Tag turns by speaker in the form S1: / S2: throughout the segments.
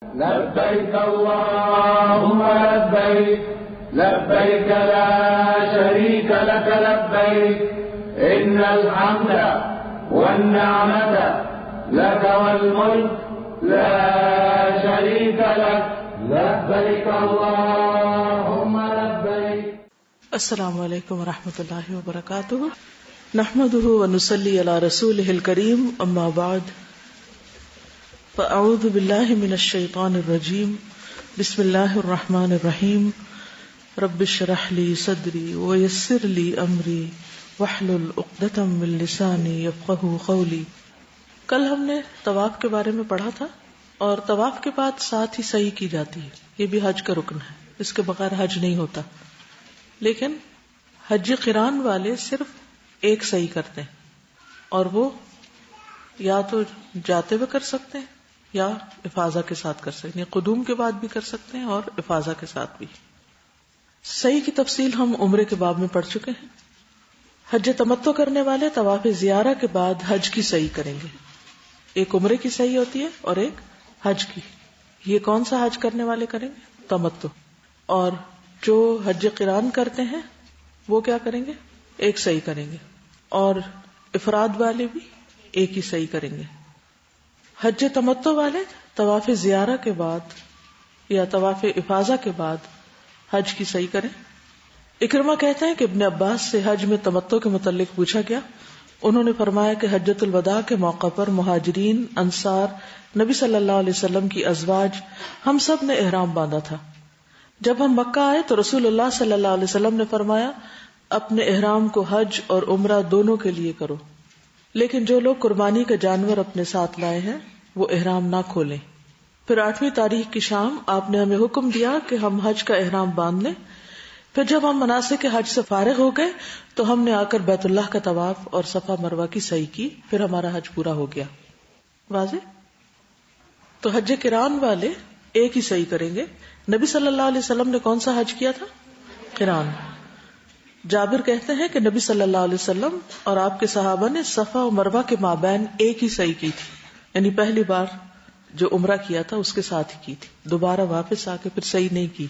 S1: لبيك اللهم لبيك لبيك لا شريك لك لبيك إن الحمد والنعمة لك والملك لا شريك لك لبيك اللهم لبيك.
S2: السلام علیکم ورحمۃ اللہ وبرکاتہ. نحمده ونصلی علی رسوله الکریم. اما بعد فاعوذ باللہ من الشیطان الرجیم. بسم اللہ الرحمن الرحیم. رب اشرح لی صدری ویسر لی امری واحلل عقدۃ من لسانی یفقہوا قولی. کل ہم نے طواف کے بارے میں پڑھا تھا، اور طواف کے بعد ساتھ ہی سعی کی جاتی ہے. یہ بھی حج کا رکن ہے، اس کے بغیر حج نہیں ہوتا. لیکن حج قران والے صرف ایک سعی کرتے ہیں، اور وہ یا تو جاتے ہوئے کر سکتے ہیں یا افاضہ کے ساتھ کر سکتے ہیں. قدوم کے بعد بھی کر سکتے ہیں اور افاضہ کے ساتھ بھی. سعی کی تفصیل ہم عمرے کے باب میں پڑھ چکے ہیں. حج تمتع کرنے والے طواف زیارہ کے بعد حج کی سعی کریں گے. ایک عمرے کی سعی ہوتی ہے اور ایک حج کی. یہ کون سا حج کرنے والے کریں گے؟ تمتع. اور جو حج قران کرتے ہیں وہ کیا کریں گے؟ ایک سعی کریں گے. اور افراد والے بھی ایک ہی سعی کریں گے. حج تمتع والے طواف زیارہ کے بعد یا طواف افاضہ کے بعد حج کی سعی کریں. اکرمہ کہتے ہیں کہ ابن عباس سے حج میں تمتع کے متعلق پوچھا گیا. انہوں نے فرمایا کہ حجۃ الوداع کے موقع پر مہاجرین، انصار، نبی صلی اللہ علیہ وسلم کی ازواج، ہم سب نے احرام باندھا تھا. جب ہم مکہ آئے تو رسول اللہ صلی اللہ علیہ وسلم نے فرمایا اپنے احرام کو حج اور عمرہ دونوں کے لیے کرو، لیکن جو لوگ قربانی کا جانور اپنے ساتھ لائے ہیں وہ احرام نہ کھولیں. پھر 8ویں تاریخ کی شام آپ نے ہمیں حکم دیا کہ ہم حج کا احرام باندھ لیں. پھر جب ہم مناسک حج سے فارغ ہو گئے تو ہم نے آ کر بیت اللہ کا طواف اور صفا مروہ کی سعی کی. پھر ہمارا حج پورا ہو گیا. واضح؟ تو حج قران والے ایک ہی سعی کریں گے. نبی صلی اللہ علیہ وسلم نے کون سا حج کیا تھا؟ قران. جابر کہتے ہیں کہ نبی صلی اللہ علیہ وسلم اور آپ کے صحابہ نے صفا و مروہ کے مابین ایک ہی سعی کی تھی. یعنی پہلی بار جو عمرہ کیا تھا اس کے ساتھ ہی کی تھی، دوبارہ واپس آ کے پھر سعی نہیں کی.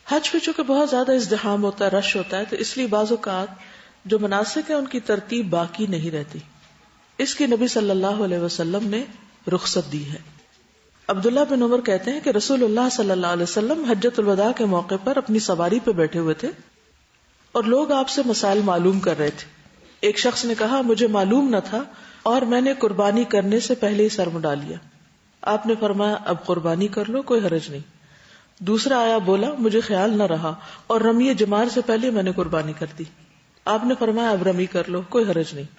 S2: حج پہ چونکہ بہت زیادہ ازدحام ہوتا ہے، رش ہوتا ہے، تو اس لیے بعض اوقات جو مناسک ہے ان کی ترتیب باقی نہیں رہتی. اس کی نبی صلی اللہ علیہ وسلم نے رخصت دی ہے. عبداللہ بن عمر کہتے ہیں کہ رسول اللہ صلی اللہ علیہ وسلم حجۃ الوداع کے موقع پر اپنی سواری پہ بیٹھے ہوئے تھے اور لوگ آپ سے مسائل معلوم کر رہے تھے. ایک شخص نے کہا مجھے معلوم نہ تھا اور میں نے قربانی کرنے سے پہلے ہی سر مڈا لیا. آپ نے فرمایا اب قربانی کر لو، کوئی حرج نہیں. دوسرا آیا بولا مجھے خیال نہ رہا اور رمی جمار سے پہلے میں نے قربانی کر دی. آپ نے فرمایا اب رمی کر لو، کوئی حرج نہیں.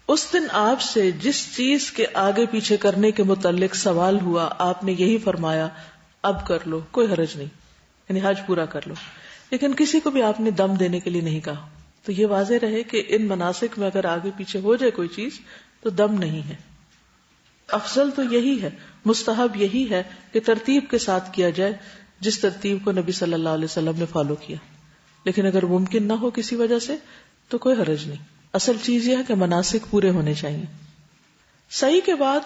S2: اس دن آپ سے جس چیز کے آگے پیچھے کرنے کے متعلق سوال ہوا آپ نے یہی فرمایا اب کر لو، کوئی حرج نہیں، یعنی حج پورا کر لو. لیکن کسی کو بھی آپ نے دم دینے کے لیے نہیں کہا. تو یہ واضح رہے کہ ان مناسک میں اگر آگے پیچھے ہو جائے کوئی چیز تو دم نہیں ہے. افضل تو یہی ہے، مستحب یہی ہے کہ ترتیب کے ساتھ کیا جائے جس ترتیب کو نبی صلی اللہ علیہ وسلم نے فالو کیا. لیکن اگر ممکن نہ ہو کسی وجہ سے تو کوئی حرج نہیں. اصل چیز یہ ہے کہ مناسک پورے ہونے چاہیے. سعی کے بعد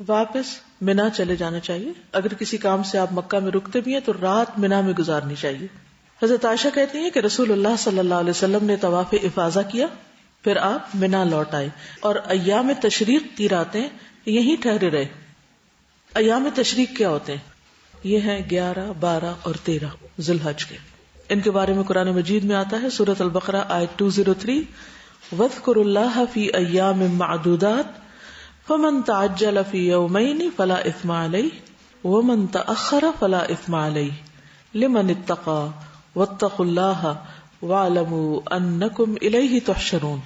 S2: واپس منا چلے جانا چاہیے. اگر کسی کام سے آپ مکہ میں رکتے بھی ہیں تو رات منا میں گزارنی چاہیے. حضرت عائشہ کہتی ہیں کہ رسول اللہ صلی اللہ علیہ وسلم نے طواف افاضہ کیا، پھر آپ منا لوٹ آئے اور ایام تشریق کی راتیں یہیں ٹھہرے رہے. ایام تشریق کیا ہوتے ہیں؟ یہ ہیں 11، 12 اور 13 ذی الحج کے. ان کے بارے میں قرآن مجید میں آتا ہے سورۃ البقرہ آیت 203 وَاذْكُرُوا اللَّهَ فِي أَيَّامٍ مَّعْدُودَاتٍ فَمَن تَعَجَّلَ فِي يَوْمَيْنِ فَلَا إِثْمَ عَلَيْهِ وَمَن تَأَخَّرَ فَلَا إِثْمَ عَلَيْهِ لِمَنِ اتَّقَىٰ وَاتَّقُوا اللَّهَ وَاعْلَمُوا أَنَّكُمْ إِلَيْهِ تُحْشَرُونَ.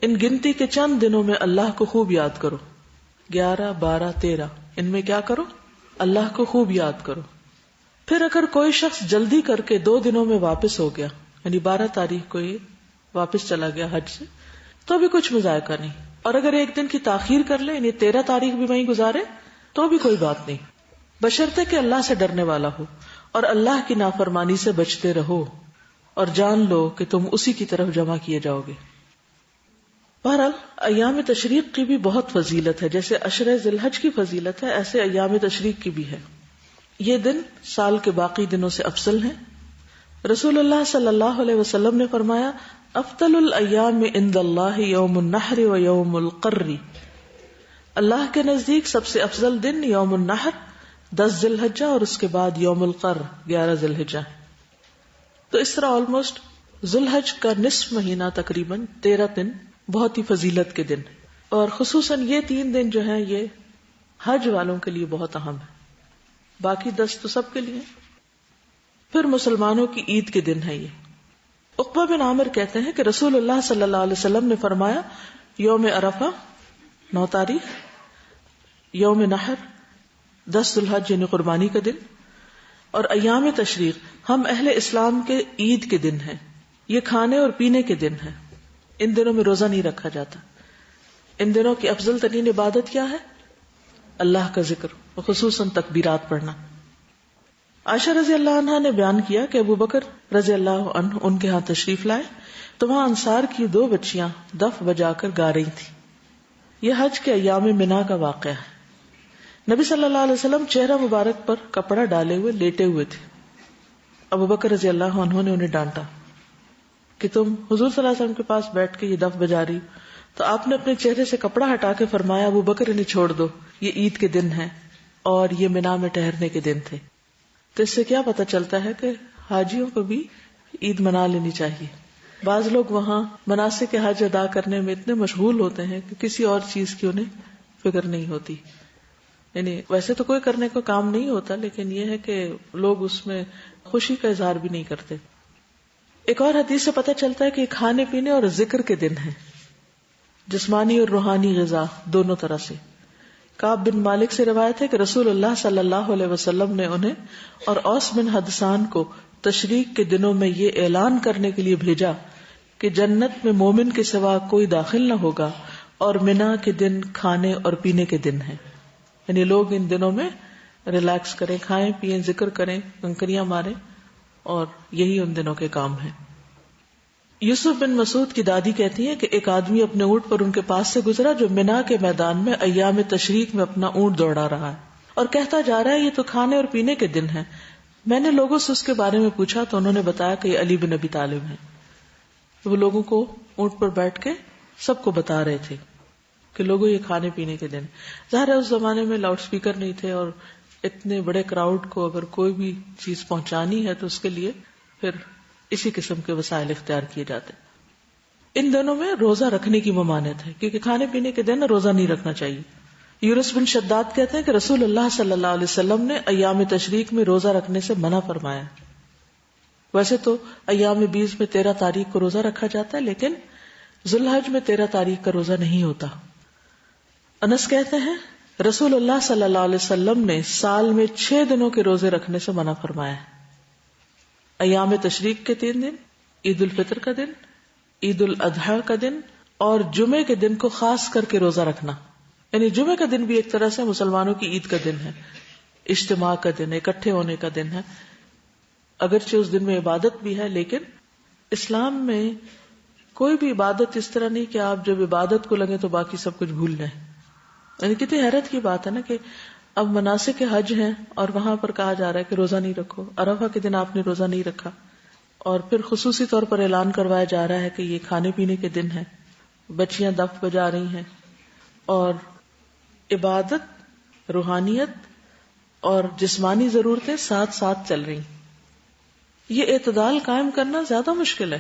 S2: ان گنتی کے چند دنوں میں اللہ کو خوب یاد کرو. 11، 12، 13 ان میں کیا کرو؟ اللہ کو خوب یاد کرو. پھر اگر کوئی شخص جلدی کر کے 2 دنوں میں واپس ہو گیا، یعنی 12 تاریخ کو یہ واپس چلا گیا حج سے، تو بھی کچھ مذائقہ نہیں. اور اگر 1 دن کی تاخیر کر لے، یعنی 13 تاریخ بھی وہیں گزارے تو بھی کوئی بات نہیں، بشرطے کہ اللہ سے ڈرنے والا ہو اور اللہ کی نافرمانی سے بچتے رہو اور جان لو کہ تم اسی کی طرف جمع کیے جاؤ گے. بہرحال ایام تشریق کی بھی بہت فضیلت ہے، جیسے عشرہ ذی الحج کی فضیلت ہے ایسے ایام تشریق کی بھی ہے. یہ دن سال کے باقی دنوں سے افضل ہیں. رسول اللہ صلی اللہ علیہ وسلم نے فرمایا افضل الایام عند اللہ یوم النحر و یوم القر. اللہ کے نزدیک سب سے افضل دن یوم النحر 10 ذی الحجہ اور اس کے بعد یوم القر 11 ذی الحجہ. تو اس طرح آلموسٹ ذی الحج کا نصف مہینہ تقریباً 13 دن بہت ہی فضیلت کے دن، اور خصوصاً یہ 3 دن جو ہیں یہ حج والوں کے لیے بہت اہم ہے. باقی 10 تو سب کے لیے. پھر مسلمانوں کی عید کے دن ہے یہ. عقبہ بن عامر کہتے ہیں کہ رسول اللہ صلی اللہ علیہ وسلم نے فرمایا یوم عرفہ 9 تاریخ، یوم نحر 10 ذی الحج یعنی قربانی کا دن، اور ایام تشریق ہم اہل اسلام کے عید کے دن ہیں. یہ کھانے اور پینے کے دن ہیں. ان دنوں میں روزہ نہیں رکھا جاتا. ان دنوں کی افضل ترین عبادت کیا ہے؟ اللہ کا ذکر، خصوصاً تکبیرات پڑھنا. عائشہ رضی اللہ عنہا نے بیان کیا کہ ابو بکر رضی اللہ عنہ ان کے ہاں تشریف لائے تو وہاں انصار کی 2 بچیاں دف بجا کر گا رہی تھیں. یہ حج کے ایام منا کا واقعہ ہے. نبی صلی اللہ علیہ وسلم چہرہ مبارک پر کپڑا ڈالے ہوئے لیٹے ہوئے تھے. ابو بکر رضی اللہ عنہ نے انہیں ڈانٹا کہ تم حضور صلی اللہ علیہ وسلم کے پاس بیٹھ کے یہ دف بجا رہی. تو آپ نے اپنے چہرے سے کپڑا ہٹا کے فرمایا ابو بکر انہیں چھوڑ دو، یہ عید کے دن ہیں اور یہ منا میں ٹہرنے کے دن تھے. تو اس سے کیا پتہ چلتا ہے کہ حاجیوں کو بھی عید منا لینی چاہیے. بعض لوگ وہاں مناسک حج ادا کرنے میں اتنے مشغول ہوتے ہیں کہ کسی اور چیز کی انہیں فکر نہیں ہوتی. یعنی ویسے تو کوئی کرنے کو کام نہیں ہوتا، لیکن یہ ہے کہ لوگ اس میں خوشی کا اظہار بھی نہیں کرتے. ایک اور حدیث سے پتہ چلتا ہے کہ کھانے پینے اور ذکر کے دن ہیں، جسمانی اور روحانی غذا دونوں طرح سے. کعب بن مالک سے روایت ہے کہ رسول اللہ صلی اللہ علیہ وسلم نے انہیں اور اوس بن حدثان کو تشریق کے دنوں میں یہ اعلان کرنے کے لیے بھیجا کہ جنت میں مومن کے سوا کوئی داخل نہ ہوگا اور منا کے دن کھانے اور پینے کے دن ہیں. یعنی لوگ ان دنوں میں ریلیکس کریں، کھائیں پیئیں، ذکر کریں، کنکریاں ماریں، اور یہی ان دنوں کے کام ہیں. یوسف بن مسعود کی دادی کہتی ہیں کہ ایک آدمی اپنے اونٹ پر ان کے پاس سے گزرا جو منا کے میدان میں ایام تشریق میں اپنا اونٹ دوڑا رہا ہے اور کہتا جا رہا ہے یہ تو کھانے اور پینے کے دن ہیں. میں نے لوگوں سے اس کے بارے میں پوچھا تو انہوں نے بتایا کہ یہ علی بن ابی طالب ہیں. وہ لوگوں کو اونٹ پر بیٹھ کے سب کو بتا رہے تھے کہ لوگوں یہ کھانے پینے کے دن. ظاہر ہے اس زمانے میں لاؤڈ سپیکر نہیں تھے اور اتنے بڑے کراؤڈ کو اگر کوئی بھی چیز پہنچانی ہے تو اس کے لیے پھر اسی قسم کے وسائل اختیار کیے جاتے. ان دنوں میں روزہ رکھنے کی ممانعت ہے کیونکہ کھانے پینے کے دن روزہ نہیں رکھنا چاہیے. یونس بن شداد کہتے ہیں کہ رسول اللہ صلی اللہ علیہ وسلم نے ایام تشریق میں روزہ رکھنے سے منع فرمایا. ویسے تو ایام 20 میں 13 تاریخ کو روزہ رکھا جاتا ہے، لیکن ذی الحج میں 13 تاریخ کا روزہ نہیں ہوتا. انس کہتے ہیں رسول اللہ صلی اللہ علیہ وسلم نے سال میں 6 دنوں کے روزے رکھنے سے منع فرمایا ہے. ایام تشریق کے 3 دن، عید الفطر کا دن، عید الاضحیٰ کا دن اور جمعے کے دن کو خاص کر کے روزہ رکھنا. یعنی جمعے کا دن بھی ایک طرح سے مسلمانوں کی عید کا دن ہے، اجتماع کا دن ہے، اکٹھے ہونے کا دن ہے. اگرچہ اس دن میں عبادت بھی ہے، لیکن اسلام میں کوئی بھی عبادت اس طرح نہیں کہ آپ جب عبادت کو لگے تو باقی سب کچھ بھول جائیں. یعنی کتنی حیرت کی بات ہے نا کہ اب مناسک حج ہیں اور وہاں پر کہا جا رہا ہے کہ روزہ نہیں رکھو. عرفہ کے دن آپ نے روزہ نہیں رکھا اور پھر خصوصی طور پر اعلان کروایا جا رہا ہے کہ یہ کھانے پینے کے دن ہیں. بچیاں دف بجا رہی ہیں اور عبادت، روحانیت اور جسمانی ضرورتیں ساتھ ساتھ چل رہی. یہ اعتدال قائم کرنا زیادہ مشکل ہے.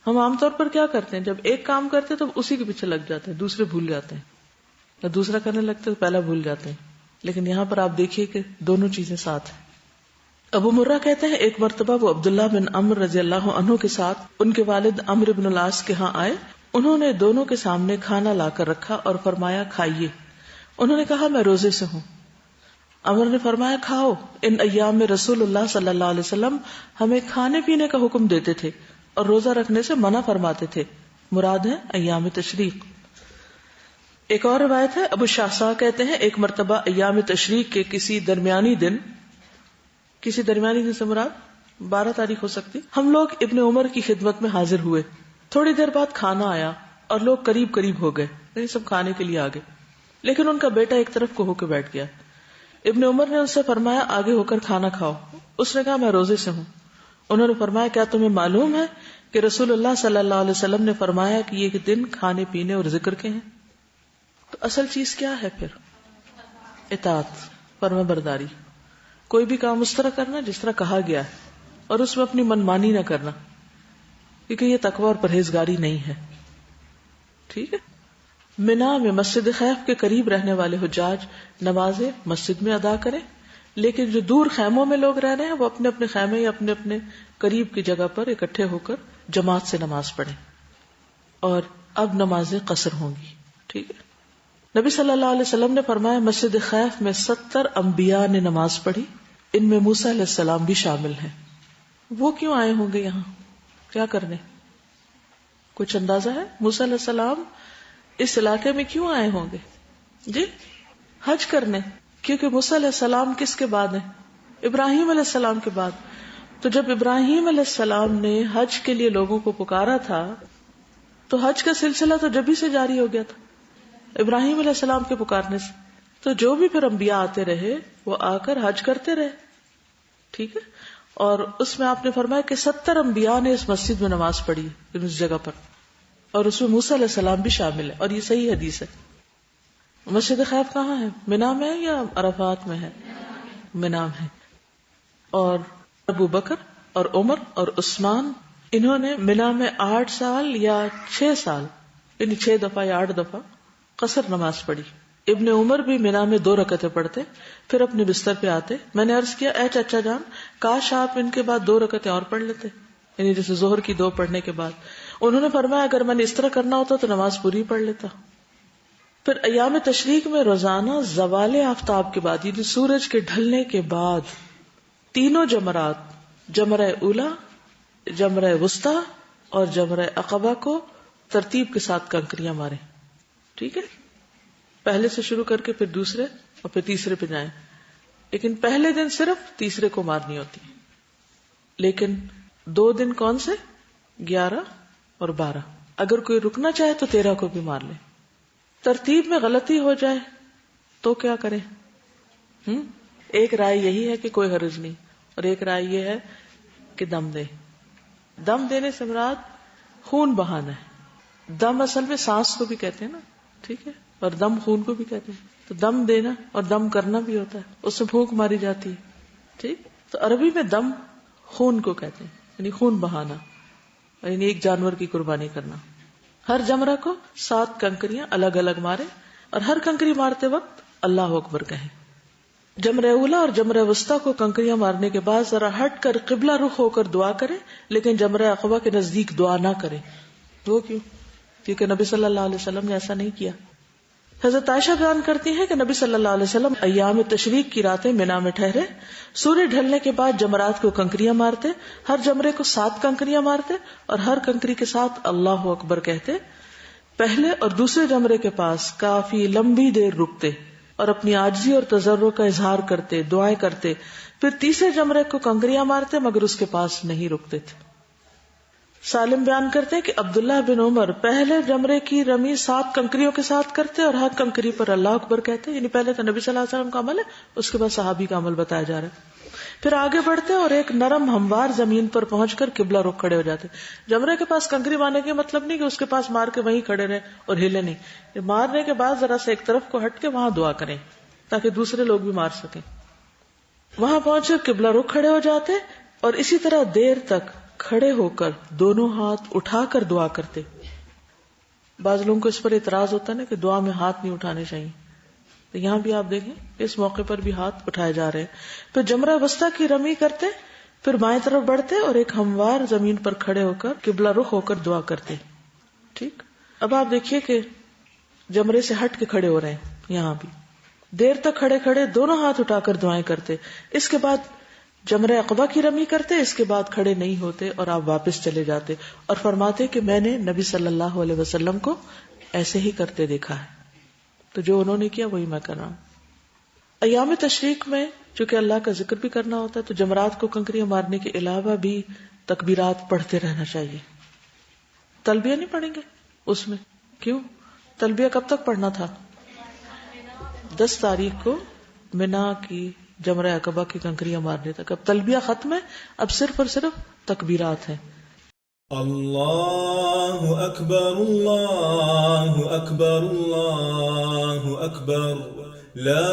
S2: ہم عام طور پر کیا کرتے ہیں، جب ایک کام کرتے تو اسی کے پیچھے لگ جاتے ہیں، دوسرے بھول جاتے ہیں، یا دوسرا کرنے لگتے تو پہلا بھول جاتے ہیں. لیکن یہاں پر آپ دیکھیے کہ دونوں چیزیں ساتھ ہیں. ابو مرہ کہتے ہیں ایک مرتبہ وہ عبداللہ بن عمرو رضی اللہ عنہ کے ساتھ ان کے والد عمرو بن العاص کے ہاں آئے. انہوں نے دونوں کے سامنے کھانا لا کر رکھا اور فرمایا کھائیے. انہوں نے کہا میں روزے سے ہوں. عمر نے فرمایا کھاؤ، ان ایام میں رسول اللہ صلی اللہ علیہ وسلم ہمیں کھانے پینے کا حکم دیتے تھے اور روزہ رکھنے سے منع فرماتے تھے. مراد ہے ایام تشریق. ایک اور روایت ہے ابو شاہسا کہتے ہیں ایک مرتبہ ایام تشریق کے کسی درمیانی دن سے مراد 12 تاریخ ہو سکتی، ہم لوگ ابن عمر کی خدمت میں حاضر ہوئے. تھوڑی دیر بعد کھانا آیا اور لوگ قریب قریب ہو گئے، نہیں سب کھانے کے لیے آگے، لیکن ان کا بیٹا ایک طرف کو ہو کے بیٹھ گیا. ابن عمر نے ان سے فرمایا آگے ہو کر کھانا کھاؤ. اس نے کہا میں روزے سے ہوں. انہوں نے فرمایا کیا تمہیں معلوم ہے کہ رسول اللہ صلی اللہ علیہ وسلم نے فرمایا کہ یہ دن کھانے پینے اور ذکر کے ہیں؟ تو اصل چیز کیا ہے پھر؟ اطاعت، فرما برداری. کوئی بھی کام اس طرح کرنا جس طرح کہا گیا ہے، اور اس میں اپنی منمانی نہ کرنا، کیونکہ یہ تقوی اور پرہیزگاری نہیں ہے. ٹھیک ہے. منا میں مسجد خیف کے قریب رہنے والے حجاج نمازیں مسجد میں ادا کریں، لیکن جو دور خیموں میں لوگ رہ رہے ہیں وہ اپنے اپنے خیمے یا اپنے اپنے قریب کی جگہ پر اکٹھے ہو کر جماعت سے نماز پڑھیں. اور اب نمازیں قصر ہوں گی. ٹھیک ہے. نبی صلی اللہ علیہ وسلم نے فرمایا مسجد خیف میں 70 انبیاء نے نماز پڑھی، ان میں موسیٰ علیہ السلام بھی شامل ہیں. وہ کیوں آئے ہوں گے یہاں؟ کیا کرنے؟ کچھ اندازہ ہے موسیٰ علیہ السلام اس علاقے میں کیوں آئے ہوں گے؟ جی حج کرنے. کیونکہ موسیٰ علیہ السلام کس کے بعد ہیں؟ ابراہیم علیہ السلام کے بعد. تو جب ابراہیم علیہ السلام نے حج کے لیے لوگوں کو پکارا تھا تو حج کا سلسلہ تو جبھی سے جاری ہو گیا تھا ابراہیم علیہ السلام کے پکارنے سے. تو جو بھی پھر انبیاء آتے رہے وہ آ کر حج کرتے رہے. ٹھیک ہے. اور اس میں آپ نے فرمایا کہ 70 انبیاء نے اس مسجد میں نماز پڑھی اس جگہ پر، اور اس میں موسیٰ علیہ السلام بھی شامل ہے، اور یہ صحیح حدیث ہے. مسجد خیف کہاں ہے؟ منا میں ہے یا عرفات میں ہے؟ منا میں. اور ابو بکر اور عمر اور عثمان انہوں نے منا میں 8 سال یا 6 سال یعنی 6 دفعہ یا 8 دفعہ قصر نماز پڑھی. ابن عمر بھی منا میں 2 رکعتیں پڑھتے پھر اپنے بستر پہ آتے. میں نے عرض کیا اے چچا جان کاش آپ ان کے بعد 2 رکعتیں اور پڑھ لیتے، یعنی جیسے ظہر کی 2 پڑھنے کے بعد. انہوں نے فرمایا اگر میں نے اس طرح کرنا ہوتا تو نماز پوری پڑھ لیتا. پھر ایام تشریق میں روزانہ زوال آفتاب کے بعد یعنی سورج کے ڈھلنے کے بعد تینوں جمرات، جمرہ اولا، جمرہ وسطی اور جمرہ عقبہ کو ترتیب کے ساتھ کنکریاں ماریں. ٹھیک ہے. پہلے سے شروع کر کے پھر دوسرے اور پھر تیسرے پہ جائیں، لیکن پہلے دن صرف تیسرے کو مارنی ہوتی. لیکن 2 دن کون سے؟ 11 اور 12. اگر کوئی رکنا چاہے تو 13 کو بھی مار لے. ترتیب میں غلطی ہو جائے تو کیا کریں؟ ایک رائے یہی ہے کہ کوئی حرج نہیں، اور ایک رائے یہ ہے کہ دم دے. دم دینے سے مراد خون بہانا ہے. دم اصل میں سانس کو بھی کہتے ہیں نا. ٹھیک ہے. اور دم خون کو بھی کہتے ہیں. تو دم دینا اور دم کرنا بھی ہوتا ہے، اس سے پھونک ماری جاتی ہے. ٹھیک. تو عربی میں دم خون کو کہتے ہیں، یعنی خون بہانا، یعنی ایک جانور کی قربانی کرنا. ہر جمرہ کو 7 کنکریاں الگ الگ مارے اور ہر کنکری مارتے وقت اللہ اکبر کہیں. جمرہ اولا اور جمرہ وسطی کو کنکریاں مارنے کے بعد ذرا ہٹ کر قبلہ رخ ہو کر دعا کرے، لیکن جمرہ عقبہ کے نزدیک دعا نہ کرے. وہ کیوں؟ کیونکہ نبی صلی اللہ علیہ وسلم نے ایسا نہیں کیا. حضرت عائشہ بیان کرتی ہیں کہ نبی صلی اللہ علیہ وسلم ایام تشریق کی راتیں منا میں ٹھہرے، سورج ڈھلنے کے بعد جمرات کو کنکریاں مارتے، ہر جمرے کو 7 کنکریاں مارتے اور ہر کنکری کے ساتھ اللہ اکبر کہتے. پہلے اور دوسرے جمرے کے پاس کافی لمبی دیر رکتے اور اپنی عاجزی اور تضرع کا اظہار کرتے، دعائیں کرتے. پھر تیسرے جمرے کو کنکریاں مارتے مگر اس کے پاس نہیں رکتے تھے. سالم بیان کرتے ہیں کہ عبداللہ بن عمر پہلے جمرے کی رمی 7 کنکریوں کے ساتھ کرتے اور ہر کنکری پر اللہ اکبر کہتے. یعنی پہلے تو نبی صلی اللہ علیہ وسلم کا عمل ہے، اس کے بعد صحابی کا عمل بتایا جا رہا ہے. پھر آگے بڑھتے اور ایک نرم ہموار زمین پر پہنچ کر قبلہ رخ کھڑے ہو جاتے. جمرے کے پاس کنکری مارنے کا مطلب نہیں کہ اس کے پاس مار کے وہیں کھڑے رہے اور ہلے نہیں. مارنے کے بعد ذرا سے ایک طرف کو ہٹ کے وہاں دعا کریں تاکہ دوسرے لوگ بھی مار سکیں. وہاں پہنچ کر قبلہ رخ کھڑے ہو جاتے اور اسی طرح دیر تک کھڑے ہو کر دونوں ہاتھ اٹھا کر دعا کرتے. بعض لوگوں کو اس پر اعتراض ہوتا ہے نا کہ دعا میں ہاتھ نہیں اٹھانے چاہیے، تو یہاں بھی آپ دیکھیں اس موقع پر بھی ہاتھ اٹھائے جا رہے ہیں. پھر جمرہ وسطی کی رمی کرتے، پھر بائیں طرف بڑھتے اور ایک ہموار زمین پر کھڑے ہو کر قبلہ رخ ہو کر دعا کرتے. ٹھیک. اب آپ دیکھیے کہ جمرے سے ہٹ کے کھڑے ہو رہے ہیں، یہاں بھی دیر تک کھڑے کھڑے دونوں ہاتھ اٹھا کر دعائیں کرتے. اس کے بعد جمرہ عقبہ کی رمی کرتے، اس کے بعد کھڑے نہیں ہوتے اور آپ واپس چلے جاتے اور فرماتے کہ میں نے نبی صلی اللہ علیہ وسلم کو ایسے ہی کرتے دیکھا ہے، تو جو انہوں نے کیا وہی میں کر رہا ہوں. ایام تشریق میں چونکہ اللہ کا ذکر بھی کرنا ہوتا ہے تو جمرات کو کنکریاں مارنے کے علاوہ بھی تکبیرات پڑھتے رہنا چاہیے. تلبیہ نہیں پڑھیں گے اس میں، کیوں؟ تلبیہ کب تک پڑھنا تھا؟ 10 تاریخ کو منا کی جمرہ عقبہ کی کنکریاں مارنے تک. اب تلبیہ ختم ہے، اب صرف اور صرف تکبیرات ہیں.
S3: اللہ اکبر اللہ اکبر اللہ اکبر لا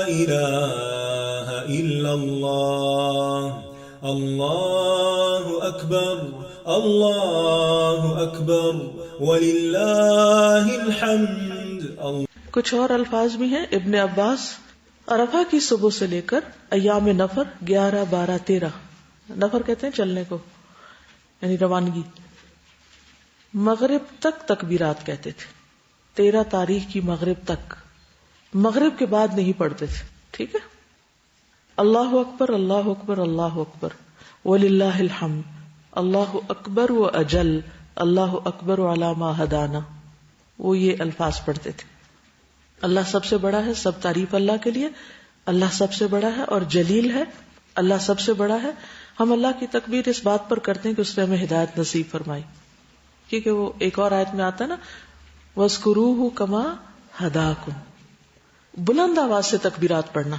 S3: الہ الا اللہ اللہ اکبر وللہ الحمد.
S2: کچھ اور الفاظ بھی ہیں. ابن عباس عرفہ کی صبح سے لے کر ایام نفر 11 12 13 نفر کہتے ہیں چلنے کو یعنی روانگی، مغرب تک تکبیرات کہتے تھے. 13 تاریخ کی مغرب تک، مغرب کے بعد نہیں پڑھتے تھے. ٹھیک ہے. اللہ اکبر اللہ اکبر اللہ اکبر وللہ الحمد، اللہ اکبر و اجل، اللہ اکبر علی ما ہدانا، وہ یہ الفاظ پڑھتے تھے. اللہ سب سے بڑا ہے، سب تعریف اللہ کے لیے. اللہ سب سے بڑا ہے اور جلیل ہے، اللہ سب سے بڑا ہے. ہم اللہ کی تکبیر اس بات پر کرتے ہیں کہ اس نے ہمیں ہدایت نصیب فرمائی، کیونکہ وہ ایک اور آیت میں آتا ہے نا وَاذْكُرُوهُ كَمَا هَدَاكُمْ، بلند آواز سے تکبیرات پڑھنا.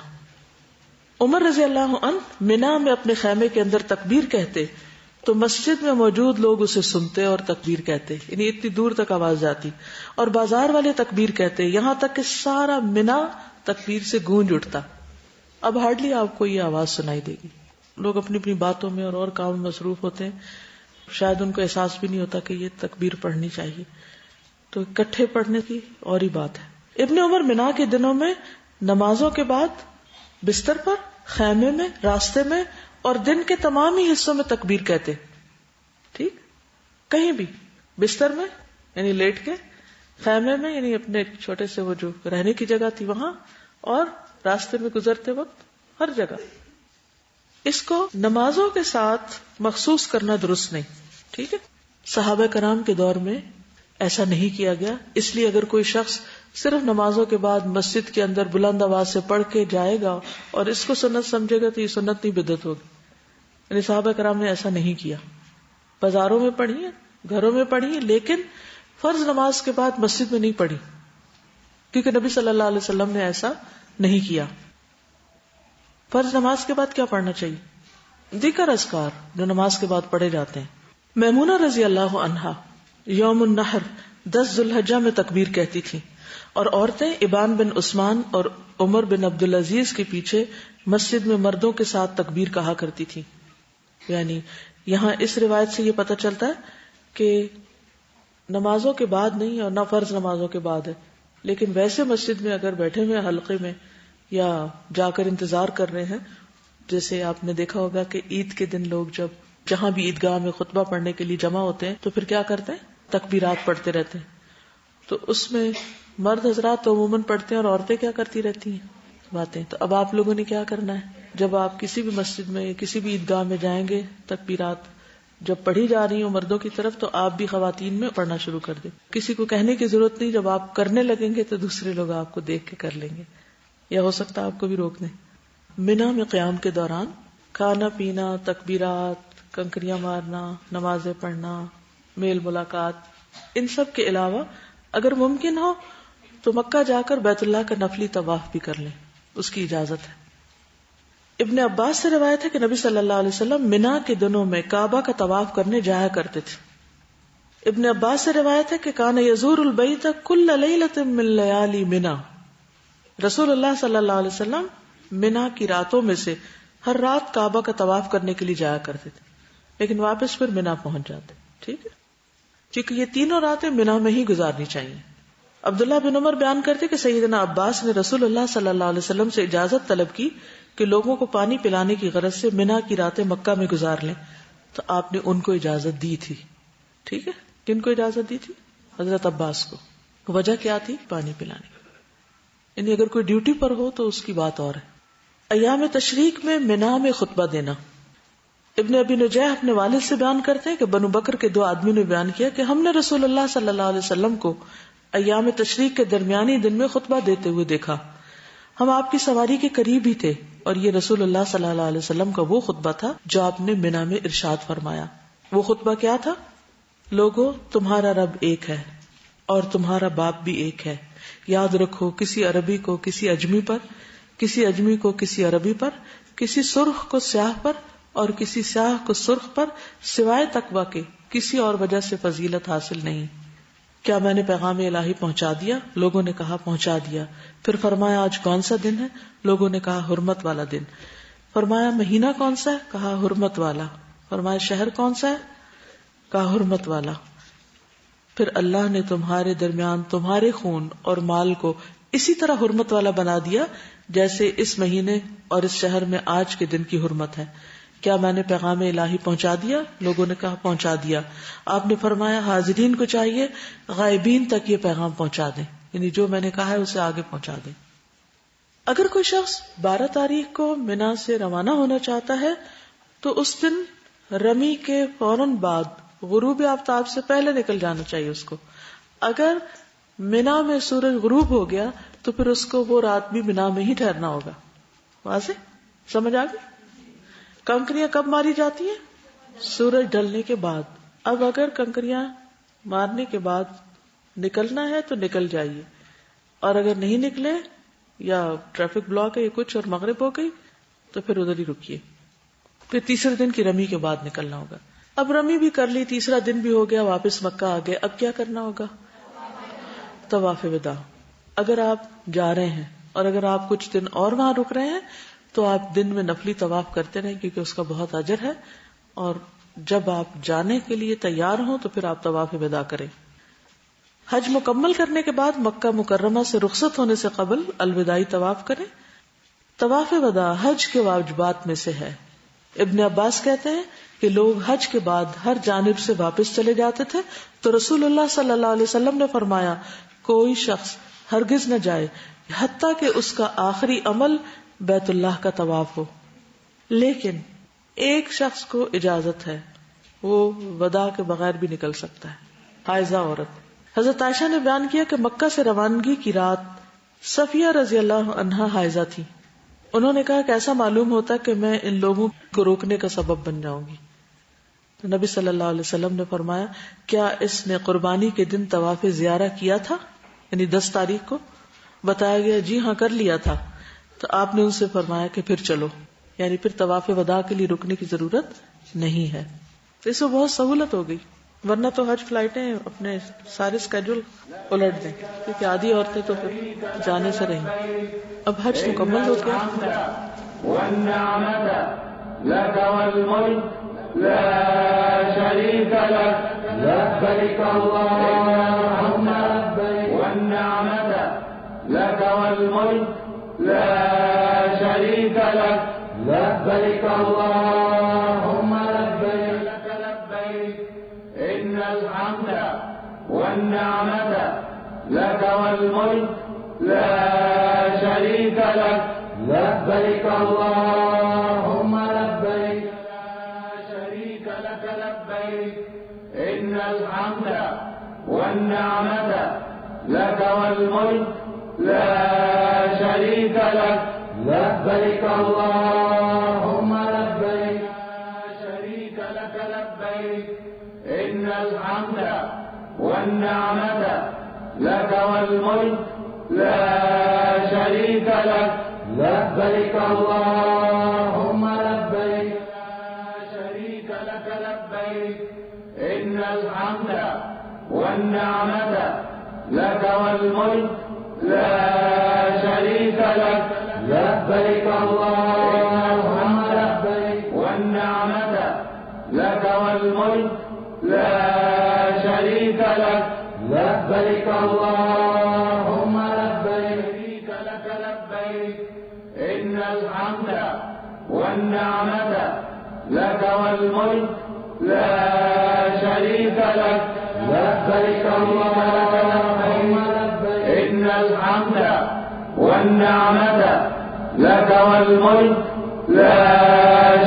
S2: عمر رضی اللہ عنہ منا میں اپنے خیمے کے اندر تکبیر کہتے تو مسجد میں موجود لوگ اسے سنتے اور تکبیر کہتے، یعنی اتنی دور تک آواز جاتی. اور بازار والے تکبیر کہتے، یہاں تک کہ سارا منا تکبیر سے گونج اٹھتا. اب ہارڈلی آپ کو یہ آواز سنائی دے گی. لوگ اپنی اپنی باتوں میں اور کام میں مصروف ہوتے ہیں، شاید ان کو احساس بھی نہیں ہوتا کہ یہ تکبیر پڑھنی چاہیے. تو اکٹھے پڑھنے کی اور ہی بات ہے. ابن عمر منا کے دنوں میں نمازوں کے بعد بستر پر، خیمے میں، راستے میں اور دن کے تمام ہی حصوں میں تکبیر کہتے. ٹھیک، کہیں بھی، بستر میں یعنی لیٹ کے، خیمے میں یعنی اپنے چھوٹے سے وہ جو رہنے کی جگہ تھی وہاں، اور راستے میں گزرتے وقت، ہر جگہ. اس کو نمازوں کے ساتھ مخصوص کرنا درست نہیں. ٹھیک ہے. صحابہ کرام کے دور میں ایسا نہیں کیا گیا، اس لیے اگر کوئی شخص صرف نمازوں کے بعد مسجد کے اندر بلند آواز سے پڑھ کے جائے گا اور اس کو سنت سمجھے گا تو یہ سنت نہیں بدعت ہوگی. یعنی صحابہ کرام نے ایسا نہیں کیا. بازاروں میں پڑھی ہے، گھروں میں پڑھی ہے، لیکن فرض نماز کے بعد مسجد میں نہیں پڑھی، کیونکہ نبی صلی اللہ علیہ وسلم نے ایسا نہیں کیا. فرض نماز کے بعد کیا پڑھنا چاہیے؟ ذکر اذکار جو نماز کے بعد پڑھے جاتے ہیں. میمونہ رضی اللہ عنہا یوم النحر 10 ذی الحجہ میں تکبیر کہتی تھی، اور عورتیں ابان بن عثمان اور عمر بن عبدالعزیز کے پیچھے مسجد میں مردوں کے ساتھ تکبیر کہا کرتی تھی. یعنی یہاں اس روایت سے یہ پتہ چلتا ہے کہ نمازوں کے بعد نہیں اور نہ فرض نمازوں کے بعد ہے، لیکن ویسے مسجد میں اگر بیٹھے ہوئے حلقے میں یا جا کر انتظار کر رہے ہیں، جیسے آپ نے دیکھا ہوگا کہ عید کے دن لوگ جب جہاں بھی عیدگاہ میں خطبہ پڑھنے کے لیے جمع ہوتے ہیں تو پھر کیا کرتے ہیں؟ تکبیرات پڑھتے رہتے ہیں. تو اس میں مرد حضرات تو عموماً پڑھتے ہیں اور عورتیں کیا کرتی رہتی ہیں؟ باتیں. تو اب آپ لوگوں نے کیا کرنا ہے؟ جب آپ کسی بھی مسجد میں کسی بھی عیدگاہ میں جائیں گے، تکبیرات جب پڑھی جا رہی ہوں مردوں کی طرف، تو آپ بھی خواتین میں پڑھنا شروع کر دیں. کسی کو کہنے کی ضرورت نہیں، جب آپ کرنے لگیں گے تو دوسرے لوگ آپ کو دیکھ کے کر لیں گے، یا ہو سکتا ہے آپ کو بھی روک دیں. منا میں قیام کے دوران کھانا پینا، تکبیرات، کنکریاں مارنا، نمازیں پڑھنا، میل ملاقات، ان سب کے علاوہ اگر ممکن ہو تو مکہ جا کر بیت اللہ کا نفلی طواف بھی کر لیں، اس کی اجازت ہے. ابن عباس سے روایت ہے کہ نبی صلی اللہ علیہ وسلم منا کے دنوں میں کعبہ کا طواف کرنے جایا کرتے تھے. ابن عباس سے روایت ہے کہ کان یزور البیت کل لیلۃ من لیالی منا، رسول اللہ صلی اللہ علیہ وسلم منا کی راتوں میں سے ہر رات کعبہ کا طواف کرنے کے لیے جایا کرتے تھے، لیکن واپس پھر منا پہنچ جاتے. ٹھیک ہے، کیونکہ یہ تینوں راتیں منا میں ہی گزارنی چاہیے. عبداللہ بن عمر بیان کرتے کہ سیدنا عباس نے رسول اللہ صلی اللہ علیہ وسلم سے اجازت طلب کی کہ لوگوں کو پانی پلانے کی غرض سے منا کی راتیں مکہ میں گزار لیں، تو آپ نے ان کو اجازت دی تھی. ٹھیک ہے، کن کو اجازت دی تھی؟ حضرت عباس کو. وجہ کیا تھی؟ پانی پلانے. یعنی اگر کوئی ڈیوٹی پر ہو تو اس کی بات اور ہے. ایام تشریق میں منا میں خطبہ دینا. ابن ابی نجیح اپنے والد سے بیان کرتے ہیں کہ بنو بکر کے 2 آدمیوں نے بیان کیا کہ ہم نے رسول اللہ صلی اللہ علیہ وسلم کو ایام تشریق کے درمیانی دن میں خطبہ دیتے ہوئے دیکھا. ہم آپ کی سواری کے قریب ہی تھے، اور یہ رسول اللہ صلی اللہ علیہ وسلم کا وہ خطبہ تھا جو آپ نے منا میں ارشاد فرمایا. وہ خطبہ کیا تھا؟ لوگو تمہارا رب ایک ہے، اور تمہارا باپ بھی ایک ہے. یاد رکھو کسی عربی کو کسی اجمی پر، کسی اجمی کو کسی عربی پر، کسی سرخ کو سیاہ پر اور کسی سیاہ کو سرخ پر سوائے تقوی کے کسی اور وجہ سے فضیلت حاصل نہیں. کیا میں نے پیغام الہی پہنچا دیا؟ لوگوں نے کہا پہنچا دیا. پھر فرمایا آج کون سا دن ہے؟ لوگوں نے کہا حرمت والا دن. فرمایا مہینہ کون سا ہے؟ کہا حرمت والا. فرمایا شہر کون سا ہے؟ کہا حرمت والا. پھر اللہ نے تمہارے درمیان تمہارے خون اور مال کو اسی طرح حرمت والا بنا دیا جیسے اس مہینے اور اس شہر میں آج کے دن کی حرمت ہے. کیا میں نے پیغام الہی پہنچا دیا؟ لوگوں نے کہا پہنچا دیا. آپ نے فرمایا حاضرین کو چاہیے غائبین تک یہ پیغام پہنچا دیں، یعنی جو میں نے کہا ہے اسے آگے پہنچا دیں. اگر کوئی شخص 12 تاریخ کو منا سے روانہ ہونا چاہتا ہے تو اس دن رمی کے فوراً بعد غروب آفتاب سے پہلے نکل جانا چاہیے اس کو. اگر منا میں سورج غروب ہو گیا تو پھر اس کو وہ رات بھی منا میں ہی ٹھہرنا ہوگا. واضح سمجھ آ گئی؟ کنکریاں کب ماری جاتی ہیں؟ سورج ڈھلنے کے بعد. اب اگر کنکریاں مارنے کے بعد نکلنا ہے تو نکل جائیے، اور اگر نہیں نکلے یا ٹریفک بلاک ہے یا کچھ اور مغرب ہو گئی تو پھر ادھر ہی رکیے. پھر تیسرے دن کی رمی کے بعد نکلنا ہوگا. اب رمی بھی کر لی، تیسرا دن بھی ہو گیا، واپس مکہ آ گئے. اب کیا کرنا ہوگا؟ طواف وداع. اگر آپ جا رہے ہیں اور اگر آپ کچھ دن اور وہاں رک رہے ہیں تو آپ دن میں نفلی طواف کرتے رہیں کیونکہ اس کا بہت اجر ہے، اور جب آپ جانے کے لیے تیار ہوں تو پھر آپ طواف وداع کریں. حج مکمل کرنے کے بعد مکہ مکرمہ سے رخصت ہونے سے قبل الوداعی طواف کریں. طواف وداع حج کے واجبات میں سے ہے. ابن عباس کہتے ہیں کہ لوگ حج کے بعد ہر جانب سے واپس چلے جاتے تھے تو رسول اللہ صلی اللہ علیہ وسلم نے فرمایا کوئی شخص ہرگز نہ جائے حتیٰ کہ اس کا آخری عمل بیت اللہ کا طواف ہو. لیکن ایک شخص کو اجازت ہے، وہ وداع کے بغیر بھی نکل سکتا ہے، حائضہ عورت. حضرت عائشہ نے بیان کیا کہ مکہ سے روانگی کی رات صفیہ رضی اللہ عنہا حائضہ تھی. انہوں نے کہا کہ ایسا معلوم ہوتا کہ میں ان لوگوں کو روکنے کا سبب بن جاؤں گی. تو نبی صلی اللہ علیہ وسلم نے فرمایا کیا اس نے قربانی کے دن طواف زیارہ کیا تھا؟ یعنی 10 تاریخ کو. بتایا گیا جی ہاں کر لیا تھا. تو آپ نے ان سے فرمایا کہ پھر چلو، یعنی پھر طواف وداع کے لیے رکنے کی ضرورت نہیں ہے. تو اس میں بہت سہولت ہو گئی، ورنہ تو حج فلائٹیں اپنے سارے سکیڈول الٹ دیں کیونکہ آدھی عورتیں تو پھر جانے سے رہیں. اب حج مکمل ہو گیا.
S1: لك والملك لا شريك لك لبيك اللهم لبيك والنعمة لك والملك لا شريك لك لبيك اللهم لبيك لك لبيك إن الحمد والنعمة لك والملك لا شريك لك لبيك اللهم لبيك لا شريك لك لبيك إن الحمد والنعمة لك والملك لا شريك لك لبيك اللهم لبيك لا شريك لك لبيك إن الحمد والنعمة لك والملك لا شريك لك لبيك اللهم لبيك لا شريك لك لبيك إن الحمد والنعمة لك والملك لا شريك لك لبيك اللهم لبيك والنعمة لك والملك لا شريك لك لبيك اللهم لبيك لك لبيك إن الحمد والنعمة لك والملك لا شريك لك لبيك اللهم لبيك إن الحمد والنعمة لك والملك لا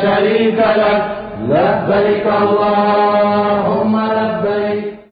S1: شريك لك لبيك اللهم لبيك